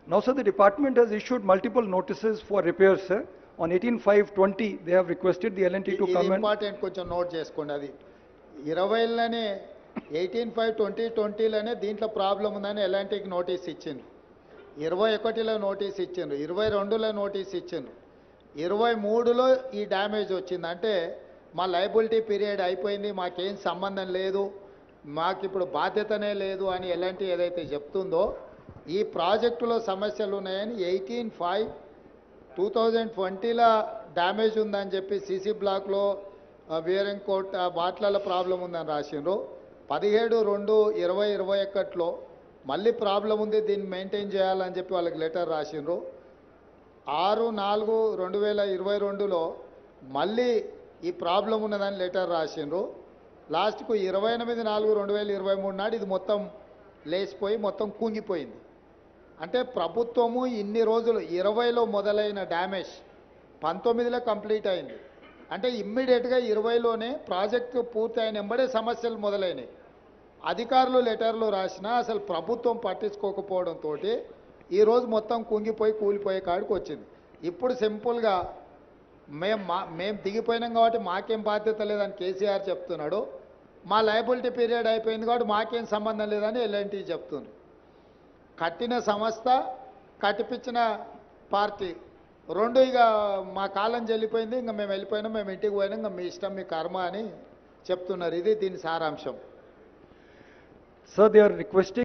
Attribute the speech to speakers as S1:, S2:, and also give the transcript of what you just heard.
S1: Now, sir, the department has issued multiple notices for repairs, sir. On 18/5/20, they have requested the L&T to
S2: ఇది
S1: come and...
S2: important, కొంచెం note చేసుకోండి. అది 20లోనే 18/5/2020లోనే దీంట్లో problem ఉందని ఎలాంటికి notice ఇచ్చిండ్రు, 21లో notice ఇచ్చిండ్రు, 22లో notice ఇచ్చిండ్రు, 23లో ఈ డ్యామేజ్ వచ్చింది. అంటే మా లయబిలిటీ పీరియడ్ అయిపోయింది, మాకేం సంబంధం లేదు, మాకు ఇప్పుడు బాధ్యతనే లేదు అని ఎలాంటి ఏదైతే చెప్తుందో, ఈ ప్రాజెక్టులో సమస్యలు ఉన్నాయని 18/5/2020లో డ్యామేజ్ ఉందని చెప్పి సీసీ బ్లాక్లో వేరింగ్ కోట్ వాట్లలో ప్రాబ్లం ఉందని రాసిండ్రు. 17/2/2021లో మళ్ళీ ప్రాబ్లం ఉంది, దీన్ని మెయింటైన్ చేయాలని చెప్పి వాళ్ళకి లెటర్ రాసిండ్రు. 6/4/2022లో మళ్ళీ ఈ ప్రాబ్లం ఉన్నదని లెటర్ రాసిండ్రు. లాస్ట్కు 28/4/2023 నాడు ఇది మొత్తం లేచిపోయి మొత్తం కుంగిపోయింది. అంటే ప్రభుత్వము ఇన్ని రోజులు 20లో మొదలైన డ్యామేజ్ 19లో కంప్లీట్ అయింది. అంటే ఇమ్మీడియట్గా 20లోనే ప్రాజెక్టు పూర్తి అయిన వెంబడే సమస్యలు మొదలైనవి. అధికారులు లెటర్లు రాసినా అసలు ప్రభుత్వం పట్టించుకోకపోవడంతో ఈరోజు మొత్తం కుంగిపోయి కూలిపోయే కాడికి వచ్చింది. ఇప్పుడు సింపుల్గా మేము దిగిపోయినాం కాబట్టి మాకేం బాధ్యత లేదని కేసీఆర్ చెప్తున్నాడు, మా లయబిలిటీ పీరియడ్ అయిపోయింది కాబట్టి మాకేం సంబంధం లేదని ఎల్ఎన్టీ చెప్తుంది. కట్టిన సంస్థ, కట్టిపించిన పార్టీ రెండు ఇక మా కాలం చెల్లిపోయింది, ఇంకా మేము వెళ్ళిపోయినాం, మేము ఇంటికి పోయినాం, ఇంకా మీ ఇష్టం మీ కర్మ అని చెప్తున్నారు. ఇది దీని సారాంశం.
S1: Sir, they are requesting